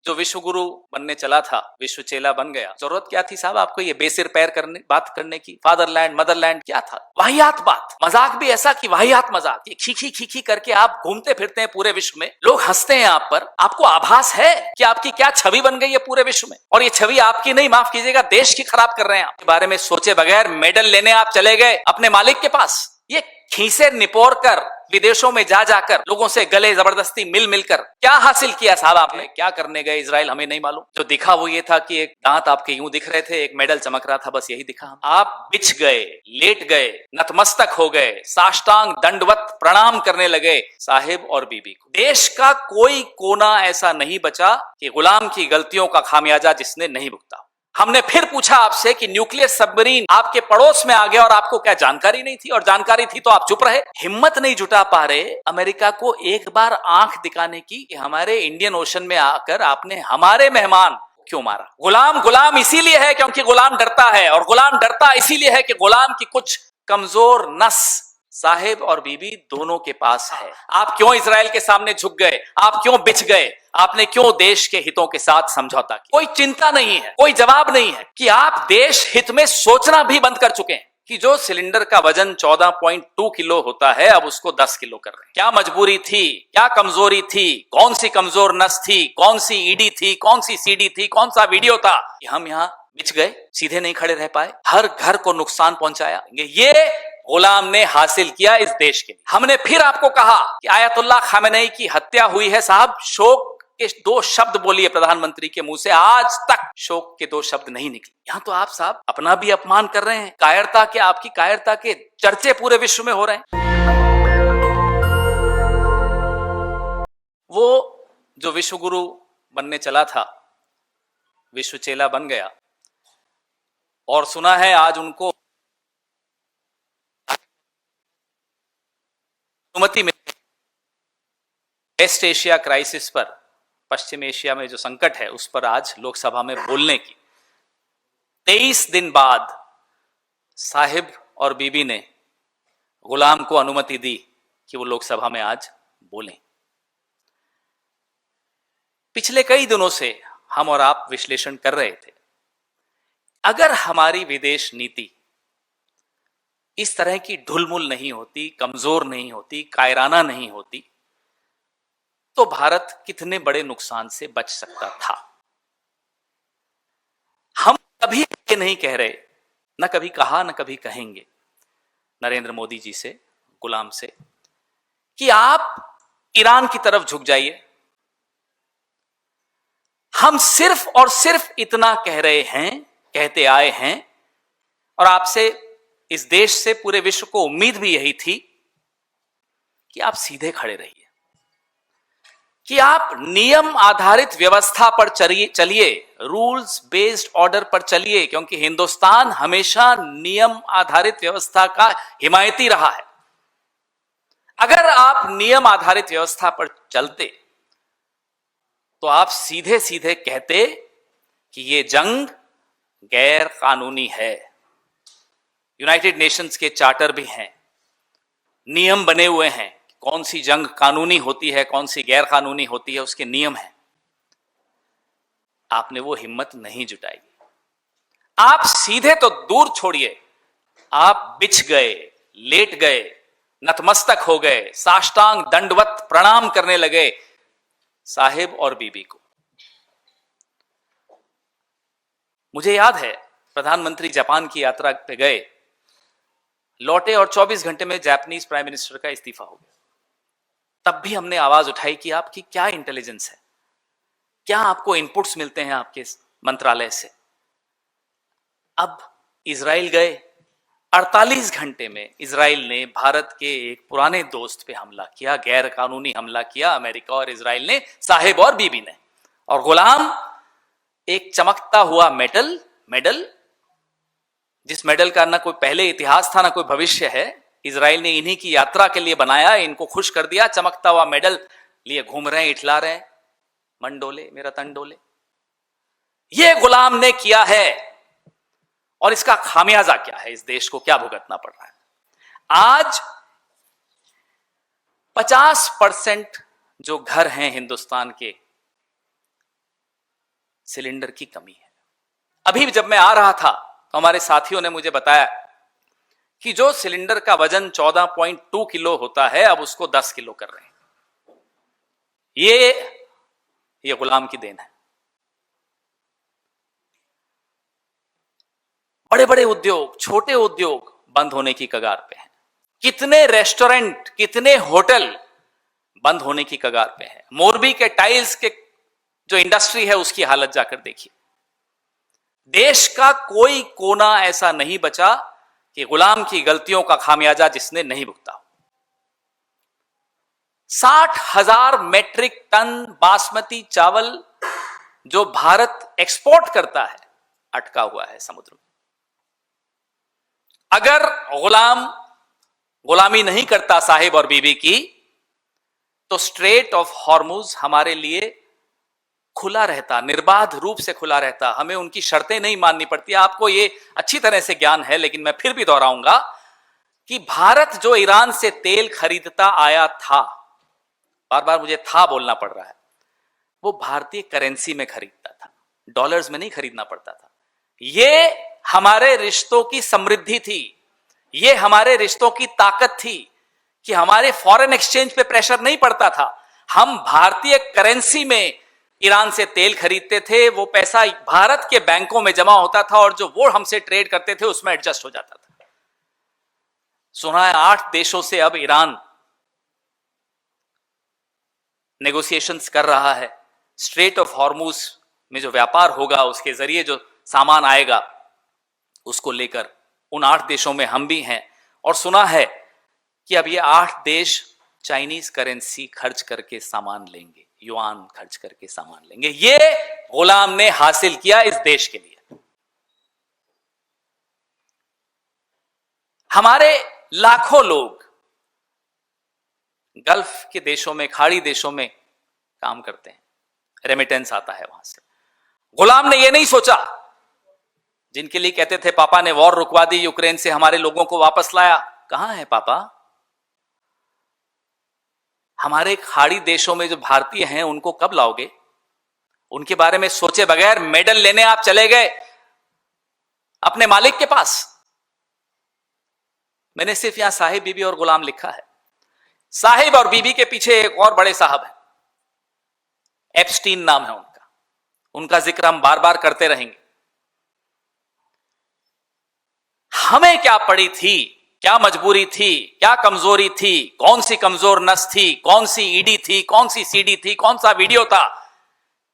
जो विश्व गुरु बनने चला था, विश्व चेला बन गया। जरूरत क्या थी साहब आपको ये बेसिर पैर करने बात करने की? फादरलैंड मदरलैंड क्या था? वाहियात बात, मजाक भी ऐसा कि वाहियात मजाक। ये खीखी खीखी करके आप घूमते फिरते हैं पूरे विश्व में, लोग हंसते हैं आप पर। आपको आभास है कि आपकी क्या छवि बन गई है पूरे विश्व में, और ये छवि आपकी नहीं, माफ कीजिएगा, देश की खराब कर रहे हैं। आपके बारे में सोचे बगैर मेडल लेने आप चले गए अपने मालिक के पास। ये खीसे निपोर कर विदेशों में जा जाकर लोगों से गले जबरदस्ती मिल मिलकर क्या हासिल किया साहब आपने? क्या करने गए इजराइल हमें नहीं मालूम। जो दिखा वो ये था कि एक दांत आपके यूं दिख रहे थे, एक मेडल चमक रहा था, बस यही दिखा। आप बिछ गए, लेट गए, नतमस्तक हो गए, साष्टांग दंडवत प्रणाम करने लगे साहिब और बीबी को। देश का कोई कोना ऐसा नहीं बचा कि गुलाम की गलतियों का खामियाजा जिसने नहीं भुगता। हमने फिर पूछा आपसे कि न्यूक्लियर सबमरीन आपके पड़ोस में आ गया और आपको क्या जानकारी नहीं थी? और जानकारी थी तो आप चुप रहे। हिम्मत नहीं जुटा पा रहे अमेरिका को एक बार आंख दिखाने की कि हमारे इंडियन ओशन में आकर आपने हमारे मेहमान क्यों मारा? गुलाम गुलाम इसीलिए है क्योंकि गुलाम डरता है, और गुलाम डरता इसीलिए है कि गुलाम की कुछ कमजोर नस साहिब और बीबी दोनों के पास है। आप क्यों इजराइल के सामने झुक गए? आप क्यों बिछ गए? आपने क्यों देश के हितों के साथ समझौता किया? कोई चिंता नहीं है, कोई जवाब नहीं है कि आप देश हित में सोचना भी बंद कर चुके हैं कि जो सिलेंडर का वजन 14.2 किलो होता है अब उसको 10 किलो कर रहे हैं। क्या मजबूरी थी? क्या कमजोरी थी? कौन सी कमजोर नस थी? कौन सी ईडी थी? कौन सी सीडी थी? कौन सा वीडियो था कि हम यहां बिछ गए, सीधे नहीं खड़े रह पाए, हर घर को नुकसान पहुंचाया? ये गुलाम ने हासिल किया इस देश के लिए। हमने फिर आपको कहा कि आयतुल्लाह खामेनेई की हत्या हुई है साहब, शोक के 2 शब्द बोलिए प्रधानमंत्री के मुंह से, आज तक शोक के 2 शब्द नहीं निकले। यहां तो आप साहब अपना भी अपमान कर रहे हैं। कायरता के, आपकी कायरता के चर्चे पूरे विश्व में हो रहे हैं। वो जो विश्व गुरु बनने चला था, विश्व चेला बन गया, और सुना है आज उनको अनुमति मिली वेस्ट एशिया क्राइसिस पर, पश्चिम एशिया में जो संकट है उस पर आज लोकसभा में बोलने की। 23 दिन बाद साहिब और बीबी ने गुलाम को अनुमति दी कि वो लोकसभा में आज बोलें। पिछले कई दिनों से हम और आप विश्लेषण कर रहे थे, अगर हमारी विदेश नीति इस तरह की ढुलमुल नहीं होती, कमजोर नहीं होती, कायराना नहीं होती, तो भारत कितने बड़े नुकसान से बच सकता था। हम कभी ये नहीं कह रहे, न कभी कहा, न कभी कहेंगे नरेंद्र मोदी जी से, गुलाम से, कि आप ईरान की तरफ झुक जाइए। हम सिर्फ और सिर्फ इतना कह रहे हैं, कहते आए हैं, और आपसे, इस देश से, पूरे विश्व को उम्मीद भी यही थी कि आप सीधे खड़े रहिए, कि आप नियम आधारित व्यवस्था पर चलिए, रूल्स बेस्ड ऑर्डर पर चलिए, क्योंकि हिंदुस्तान हमेशा नियम आधारित व्यवस्था का हिमायती रहा है। अगर आप नियम आधारित व्यवस्था पर चलते तो आप सीधे सीधे कहते कि ये जंग गैर कानूनी है। यूनाइटेड नेशंस के चार्टर भी हैं, नियम बने हुए हैं, कौन सी जंग कानूनी होती है, कौन सी गैर कानूनी होती है, उसके नियम हैं। आपने वो हिम्मत नहीं जुटाई। आप सीधे तो दूर छोड़िए, आप बिछ गए, लेट गए, नतमस्तक हो गए, साष्टांग दंडवत प्रणाम करने लगे साहिब और बीबी को। मुझे याद है प्रधानमंत्री जापान की यात्रा पे गए, लौटे और 24 घंटे में जापानीज प्राइम मिनिस्टर का इस्तीफा हो गया। तब भी हमने आवाज उठाई कि आपकी क्या इंटेलिजेंस है, क्या आपको इनपुट्स मिलते हैं आपके मंत्रालय से। अब इजराइल गए, 48 घंटे में इजराइल ने भारत के एक पुराने दोस्त पे हमला किया, गैर कानूनी हमला किया, अमेरिका और इजराइल ने, साहिब और बीबी ने। और गुलाम एक चमकता हुआ मेडल, जिस मेडल का ना कोई पहले इतिहास था ना कोई भविष्य है, इजराइल ने इन्हीं की यात्रा के लिए बनाया, इनको खुश कर दिया, चमकता हुआ मेडल लिए घूम रहे हैं, इठला रहे हैं, मन डोले मेरा तन डोले। ये गुलाम ने किया है, और इसका खामियाजा क्या है, इस देश को क्या भुगतना पड़ रहा है। आज 50% जो घर हैं हिंदुस्तान के, सिलेंडर की कमी है। अभी जब मैं आ रहा था तो हमारे साथियों ने मुझे बताया कि जो सिलेंडर का वजन 14.2 किलो होता है अब उसको 10 किलो कर रहे हैं। ये गुलाम की देन है। बड़े बड़े उद्योग, छोटे उद्योग बंद होने की कगार पे हैं। कितने रेस्टोरेंट, कितने होटल बंद होने की कगार पे हैं। मोरबी के टाइल्स के जो इंडस्ट्री है उसकी हालत जाकर देखिए। देश का कोई कोना ऐसा नहीं बचा कि गुलाम की गलतियों का खामियाजा जिसने नहीं भुगता। 60,000 मेट्रिक टन बासमती चावल जो भारत एक्सपोर्ट करता है अटका हुआ है समुद्र में। अगर गुलामी नहीं करता साहिब और बीबी की तो स्ट्रेट ऑफ हॉर्मुज हमारे लिए खुला रहता, निर्बाध रूप से खुला रहता। हमें उनकी शर्तें नहीं माननी पड़ती। आपको ये अच्छी तरह से ज्ञान है, लेकिन मैं फिर भी दोहराऊंगा कि भारत जो ईरान से तेल खरीदता आया था, बार बार मुझे था बोलना पड़ रहा है, वो भारतीय करेंसी में खरीदता था, डॉलर्स में नहीं खरीदना पड़ता था। ये हमारे रिश्तों की समृद्धि थी, ये हमारे रिश्तों की ताकत थी कि हमारे फॉरेन एक्सचेंज पे प्रेशर नहीं पड़ता था। हम भारतीय करेंसी में ईरान से तेल खरीदते थे, वो पैसा भारत के बैंकों में जमा होता था और जो वो हमसे ट्रेड करते थे उसमें एडजस्ट हो जाता था। सुना है 8 देशों से अब ईरान नेगोशिएशंस कर रहा है। स्ट्रेट ऑफ हॉर्मुज में जो व्यापार होगा, उसके जरिए जो सामान आएगा, उसको लेकर उन 8 देशों में हम भी हैं। और सुना है कि अब ये 8 देश चाइनीज करेंसी खर्च करके सामान लेंगे, युआन खर्च करके सामान लेंगे। ये गुलाम ने हासिल किया इस देश के लिए। हमारे लाखों लोग गल्फ के देशों में, खाड़ी देशों में काम करते हैं, रेमिटेंस आता है वहां से। गुलाम ने यह नहीं सोचा, जिनके लिए कहते थे पापा ने वॉर रुकवा दी, यूक्रेन से हमारे लोगों को वापस लाया, कहां है पापा? हमारे खाड़ी देशों में जो भारतीय हैं उनको कब लाओगे? उनके बारे में सोचे बगैर मेडल लेने आप चले गए अपने मालिक के पास। मैंने सिर्फ यहां साहिब, बीबी और गुलाम लिखा है। साहिब और बीबी के पीछे एक और बड़े साहब हैं, एप्स्टीन नाम है उनका जिक्र हम बार बार करते रहेंगे। हमें क्या पड़ी थी, क्या मजबूरी थी, क्या कमजोरी थी, कौन सी कमजोर नस थी, कौन सी ईडी थी, कौन सी सीडी थी, कौन सा वीडियो था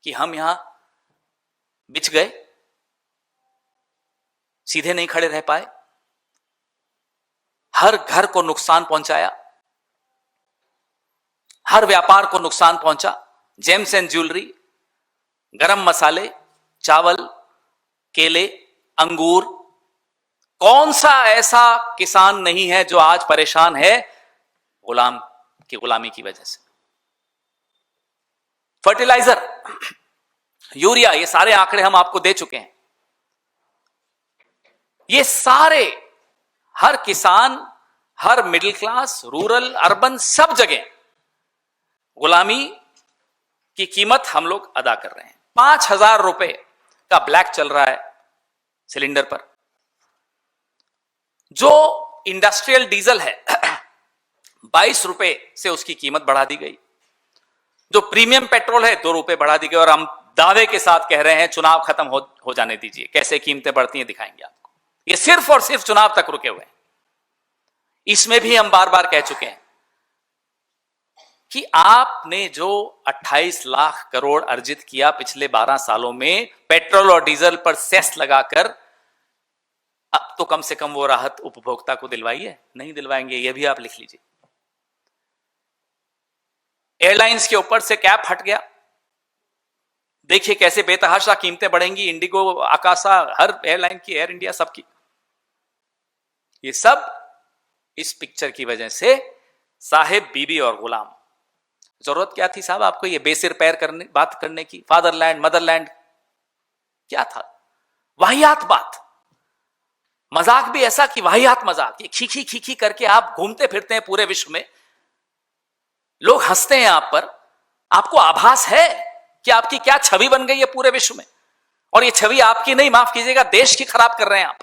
कि हम यहां बिछ गए, सीधे नहीं खड़े रह पाए, हर घर को नुकसान पहुंचाया, हर व्यापार को नुकसान पहुंचा। जेम्स एंड ज्वेलरी, गरम मसाले, चावल, केले, अंगूर, कौन सा ऐसा किसान नहीं है जो आज परेशान है गुलाम की गुलामी की वजह से। फर्टिलाइजर, यूरिया, ये सारे आंकड़े हम आपको दे चुके हैं। ये सारे, हर किसान, हर मिडिल क्लास, रूरल, अर्बन, सब जगह गुलामी की कीमत हम लोग अदा कर रहे हैं। 5,000 रुपए का ब्लैक चल रहा है सिलेंडर पर। जो इंडस्ट्रियल डीजल है 22 रुपए से उसकी कीमत बढ़ा दी गई। जो प्रीमियम पेट्रोल है 2 रुपए बढ़ा दी गई। और हम दावे के साथ कह रहे हैं चुनाव खत्म हो जाने दीजिए, कैसे कीमतें बढ़ती हैं दिखाएंगे आपको। ये सिर्फ और सिर्फ चुनाव तक रुके हुए हैं। इसमें भी हम बार बार कह चुके हैं कि आपने जो 28 लाख करोड़ अर्जित किया पिछले 12 सालों में पेट्रोल और डीजल पर सेस लगाकर, अब तो कम से कम वो राहत उपभोक्ता को दिलवाइए। नहीं दिलवाएंगे, ये भी आप लिख लीजिए। एयरलाइंस के ऊपर से कैप हट गया, देखिए कैसे बेतहाशा कीमतें बढ़ेंगी। इंडिगो, आकाशा, हर एयरलाइन की, एयर इंडिया, सबकी। ये सब इस पिक्चर की वजह से साहिब, बीबी और गुलाम। जरूरत क्या थी साहब आपको ये बेसिर पैर बात करने की? फादरलैंड, मदरलैंड, क्या था? वाहियात बात, मजाक भी ऐसा कि वाहियात मजाक। ये खीखी खीखी करके आप घूमते फिरते हैं पूरे विश्व में, लोग हंसते हैं आप पर। आपको आभास है कि आपकी क्या छवि बन गई है पूरे विश्व में? और ये छवि आपकी नहीं, माफ कीजिएगा, देश की खराब कर रहे हैं आप।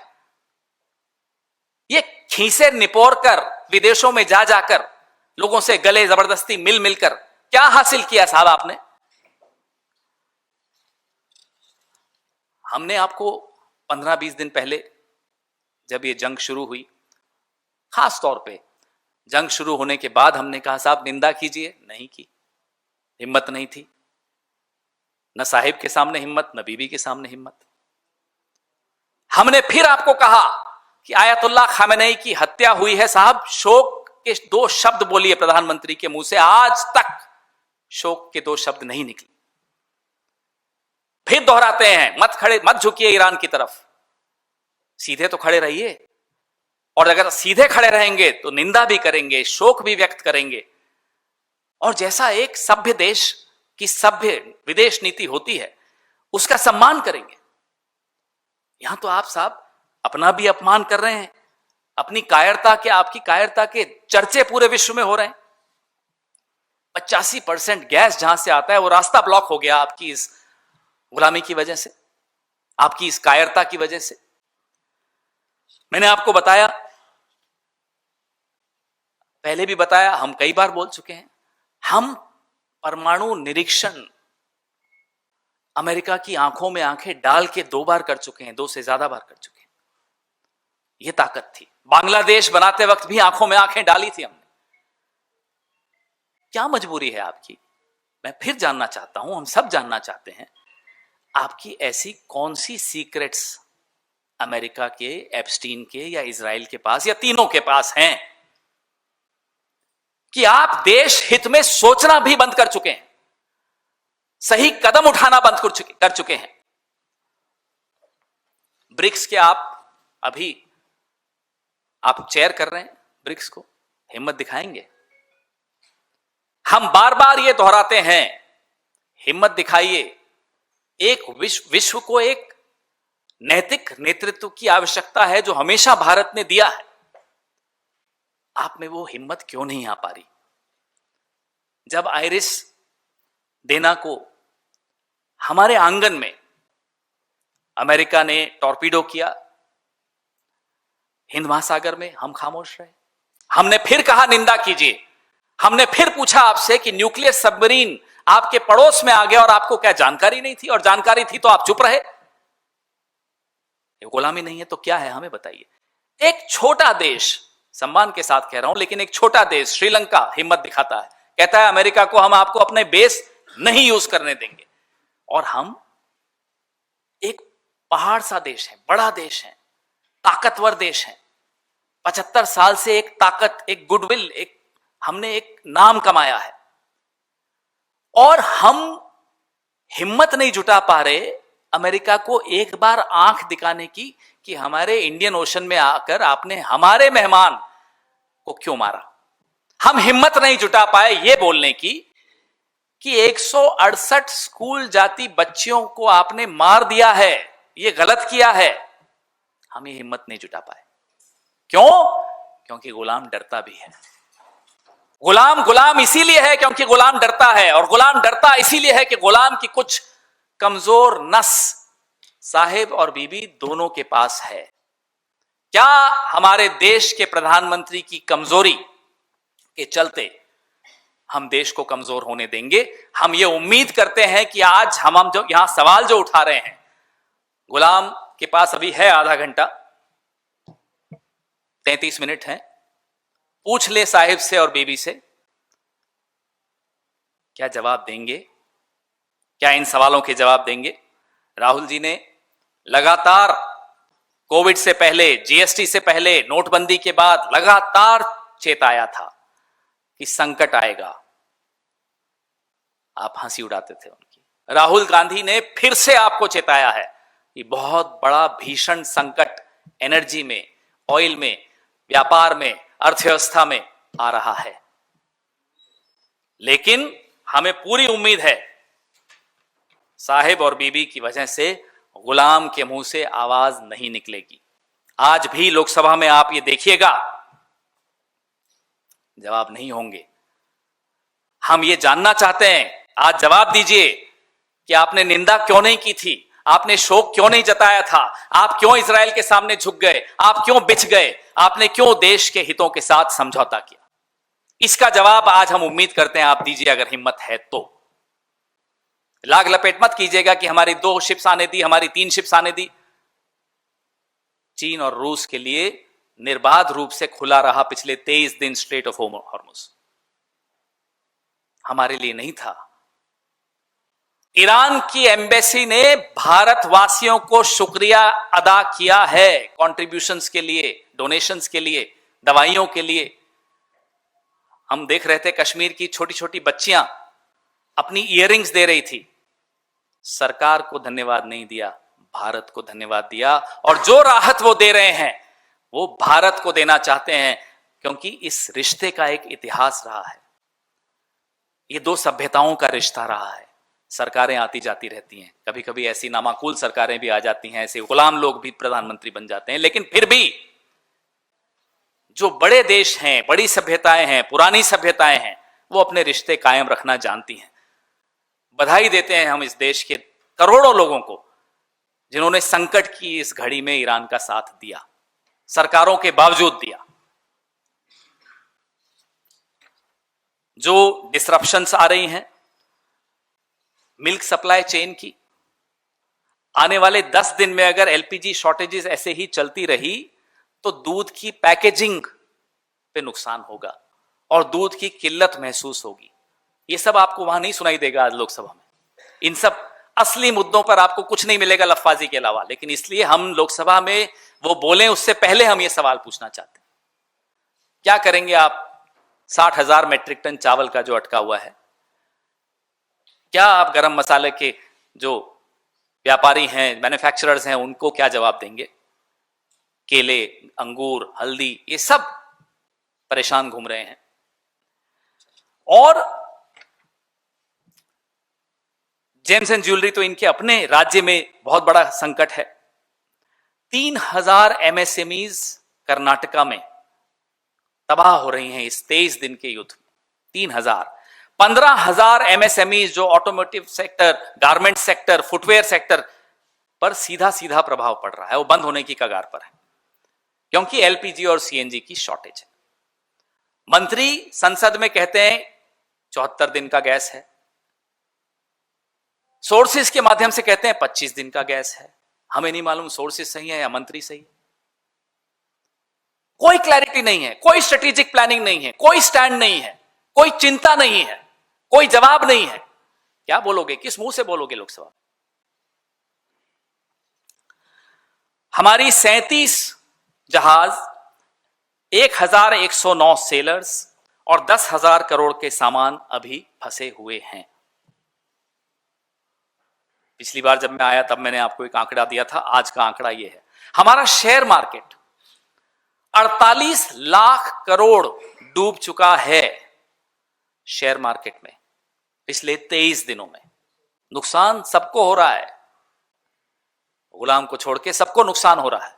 ये खीसे निपोर कर विदेशों में जा जाकर लोगों से गले जबरदस्ती मिल मिलकर क्या हासिल किया साहब आपने? हमने आपको 15-20 दिन पहले जब ये जंग शुरू हुई, खास तौर पे जंग शुरू होने के बाद हमने कहा साहब निंदा कीजिए, नहीं की, हिम्मत नहीं थी, न साहिब के सामने हिम्मत, न बीबी के सामने हिम्मत। हमने फिर आपको कहा कि आयतुल्लाह खामेनेई की हत्या हुई है साहब, शोक के 2 शब्द बोलिए प्रधानमंत्री के मुंह से, आज तक शोक के 2 शब्द नहीं निकले। फिर दोहराते हैं, मत झुकिए ईरान की तरफ, सीधे तो खड़े रहिए, और अगर सीधे खड़े रहेंगे तो निंदा भी करेंगे, शोक भी व्यक्त करेंगे, और जैसा एक सभ्य देश की सभ्य विदेश नीति होती है उसका सम्मान करेंगे। यहां तो आप साहब अपना भी अपमान कर रहे हैं, अपनी कायरता के, आपकी कायरता के चर्चे पूरे विश्व में हो रहे हैं। 85% गैस जहां से आता है वो रास्ता ब्लॉक हो गया आपकी इस गुलामी की वजह से, आपकी इस कायरता की वजह से। मैंने आपको बताया, पहले भी बताया, हम कई बार बोल चुके हैं, हम परमाणु निरीक्षण अमेरिका की आंखों में आंखें डाल के 2 बार कर चुके हैं, 2 से ज्यादा बार कर चुके हैं। यह ताकत थी। बांग्लादेश बनाते वक्त भी आंखों में आंखें डाली थी हमने। क्या मजबूरी है आपकी? मैं फिर जानना चाहता हूं, हम सब जानना चाहते हैं, आपकी ऐसी कौन सी सीक्रेट्स अमेरिका के, एप्स्टीन के या इजराइल के पास या तीनों के पास हैं कि आप देश हित में सोचना भी बंद कर चुके हैं, सही कदम उठाना बंद कर चुके हैं। ब्रिक्स के अभी आप चेयर कर रहे हैं ब्रिक्स को, हिम्मत दिखाएंगे? हम बार बार ये दोहराते हैं, हिम्मत दिखाइए। एक विश्व को एक नैतिक नेतृत्व की आवश्यकता है जो हमेशा भारत ने दिया है। आप में वो हिम्मत क्यों नहीं आ पा रही? जब आइरिस देना को हमारे आंगन में अमेरिका ने टॉर्पीडो किया, हिंद महासागर में हम खामोश रहे। हमने फिर कहा निंदा कीजिए, हमने फिर पूछा आपसे कि न्यूक्लियर सबमरीन आपके पड़ोस में आ गया और आपको क्या जानकारी नहीं थी? और जानकारी थी तो आप चुप रहे। ये गुलामी नहीं है तो क्या है, हमें बताइए। एक छोटा देश, सम्मान के साथ कह रहा हूं, लेकिन एक छोटा देश श्रीलंका हिम्मत दिखाता है, कहता है अमेरिका को हम आपको अपने बेस नहीं यूज करने देंगे। और हम एक पहाड़ सा देश है, बड़ा देश है, ताकतवर देश है, 75 साल से एक ताकत, एक गुडविल, हमने एक नाम कमाया है, और हम हिम्मत नहीं जुटा पा रहे अमेरिका को एक बार आंख दिखाने की कि हमारे इंडियन ओशन में आकर आपने हमारे मेहमान को क्यों मारा। हम हिम्मत नहीं जुटा पाए ये बोलने की कि 168 स्कूल जाती बच्चियों को आपने मार दिया है, ये गलत किया है। हम ये हिम्मत नहीं जुटा पाए। क्यों? क्योंकि गुलाम डरता भी है। गुलाम इसीलिए है क्योंकि गुलाम डरता है, और गुलाम डरता इसीलिए है कि गुलाम की कुछ कमजोर नस साहिब और बीबी दोनों के पास है। क्या हमारे देश के प्रधानमंत्री की कमजोरी के चलते हम देश को कमजोर होने देंगे? हम ये उम्मीद करते हैं कि आज हम जो यहां सवाल जो उठा रहे हैं, गुलाम के पास अभी है आधा घंटा, 33 मिनट है, पूछ ले साहिब से और बीबी से, क्या जवाब देंगे? क्या इन सवालों के जवाब देंगे? राहुल जी ने लगातार कोविड से पहले, जीएसटी से पहले, नोटबंदी के बाद लगातार चेताया था कि संकट आएगा। आप हंसी उड़ाते थे उनकी। राहुल गांधी ने फिर से आपको चेताया है कि बहुत बड़ा भीषण संकट एनर्जी में, ऑयल में, व्यापार में, अर्थव्यवस्था में आ रहा है। लेकिन हमें पूरी उम्मीद है साहिब और बीबी की वजह से गुलाम के मुंह से आवाज नहीं निकलेगी। आज भी लोकसभा में आप ये देखिएगा, जवाब नहीं होंगे। हम ये जानना चाहते हैं, आज जवाब दीजिए कि आपने निंदा क्यों नहीं की थी? आपने शोक क्यों नहीं जताया था? आप क्यों इजराइल के सामने झुक गए? आप क्यों बिछ गए? आपने क्यों देश के हितों के साथ समझौता किया? इसका जवाब आज हम उम्मीद करते हैं आप दीजिए, अगर हिम्मत है तो। लाग लपेट मत कीजिएगा कि हमारी 2 शिप्स आने दी, हमारी 3 शिप्स आने दी। चीन और रूस के लिए निर्बाध रूप से खुला रहा पिछले 23 दिन स्ट्रेट ऑफ हॉर्मुज, हमारे लिए नहीं था। ईरान की एम्बेसी ने भारतवासियों को शुक्रिया अदा किया है, कंट्रीब्यूशंस के लिए, डोनेशंस के लिए, दवाइयों के लिए। हम देख रहे थे कश्मीर की छोटी छोटी बच्चियां अपनी इयररिंग्स दे रही थी। सरकार को धन्यवाद नहीं दिया, भारत को धन्यवाद दिया। और जो राहत वो दे रहे हैं वो भारत को देना चाहते हैं, क्योंकि इस रिश्ते का एक इतिहास रहा है। ये 2 सभ्यताओं का रिश्ता रहा है। सरकारें आती जाती रहती हैं, कभी कभी ऐसी नामाकूल सरकारें भी आ जाती हैं, ऐसे गुलाम लोग भी प्रधानमंत्री बन जाते हैं, लेकिन फिर भी जो बड़े देश हैं, बड़ी सभ्यताएं हैं, पुरानी सभ्यताएं हैं, वो अपने रिश्ते कायम रखना जानती हैं। बधाई देते हैं हम इस देश के करोड़ों लोगों को जिन्होंने संकट की इस घड़ी में ईरान का साथ दिया, सरकारों के बावजूद दिया। जो डिसरप्शंस आ रही हैं मिल्क सप्लाई चेन की, आने वाले 10 दिन में अगर एलपीजी शॉर्टेजेस ऐसे ही चलती रही तो दूध की पैकेजिंग पे नुकसान होगा और दूध की किल्लत महसूस होगी। ये सब आपको वहां नहीं सुनाई देगा आज लोकसभा में। इन सब असली मुद्दों पर आपको कुछ नहीं मिलेगा लफाजी के अलावा, लेकिन इसलिए हम लोकसभा में वो बोलें उससे पहले हम ये सवाल पूछना चाहते हैं, क्या करेंगे आप 60,000 मेट्रिक टन चावल का जो अटका हुआ है? क्या आप गरम मसाले के जो व्यापारी हैं, मैन्युफैक्चरर्स हैं, उनको क्या जवाब देंगे? केले, अंगूर, हल्दी, ये सब परेशान घूम रहे हैं। और जेम्स एंड ज्वेलरी तो इनके अपने राज्य में बहुत बड़ा संकट है। 3,000 एमएसएमईज कर्नाटका में तबाह हो रही हैं इस 23 दिन के युद्ध में। 3,000, 15,000 एमएसएमईज जो automotive sector, garment sector, footwear sector पर सीधा सीधा प्रभाव पड़ रहा है, वो बंद होने की कगार पर है, क्योंकि एलपीजी और सीएनजी की शॉर्टेज है। मंत्री संसद में कहते हैं 74 दिन का गैस है, सोर्सेज के माध्यम से कहते हैं 25 दिन का गैस है। हमें नहीं मालूम सोर्सेज सही है या मंत्री सही है। कोई क्लैरिटी नहीं है, कोई स्ट्रेटेजिक प्लानिंग नहीं है, कोई स्टैंड नहीं है, कोई चिंता नहीं है, कोई जवाब नहीं है। क्या बोलोगे, किस मुंह से बोलोगे लोकसभा? हमारी 37 जहाज, 1,109 सेलर्स और 10,000 करोड़ के सामान अभी फंसे हुए हैं। पिछली बार जब मैं आया तब मैंने आपको एक आंकड़ा दिया था, आज का आंकड़ा यह है। हमारा शेयर मार्केट 48 लाख करोड़ डूब चुका है शेयर मार्केट में पिछले 23 दिनों में। नुकसान सबको हो रहा है, गुलाम को छोड़ के सबको नुकसान हो रहा है।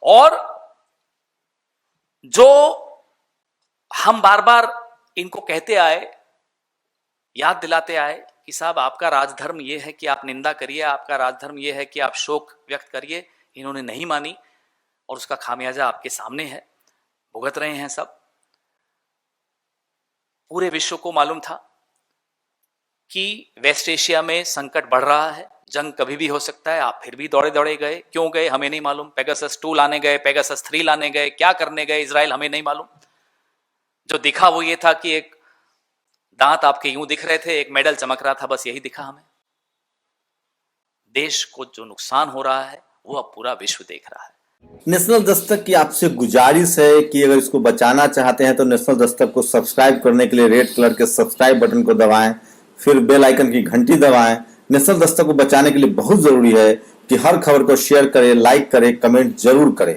और जो हम बार बार इनको कहते आए, याद दिलाते आए कि साहब आपका राजधर्म यह है कि आप निंदा करिए, आपका राजधर्म यह है कि आप शोक व्यक्त करिए, इन्होंने नहीं मानी और उसका खामियाजा आपके सामने है, भुगत रहे हैं सब। पूरे विश्व को मालूम था कि वेस्ट एशिया में संकट बढ़ रहा है, जंग कभी भी हो सकता है। आप फिर भी दौड़े दौड़े गए, क्यों गए हमें नहीं मालूम। पेगासस 2 लाने गए, पेगासस 3 लाने गए, क्या करने गए इजराइल हमें नहीं मालूम। जो दिखा वो ये था कि एक दांत आपके यूं दिख रहे थे, एक मेडल चमक रहा था, बस यही दिखा हमें। देश को जो नुकसान हो रहा है वो अब पूरा विश्व देख रहा है। नेशनल दस्तक की आपसे गुजारिश है कि अगर इसको बचाना चाहते हैं तो नेशनल दस्तक को सब्सक्राइब करने के लिए रेड कलर के सब्सक्राइब बटन को दबाएं, फिर बेल आइकन की घंटी दबाएं। नेशनल दस्तक को बचाने के लिए बहुत जरूरी है कि हर खबर को शेयर करें, लाइक करें, कमेंट जरूर करें।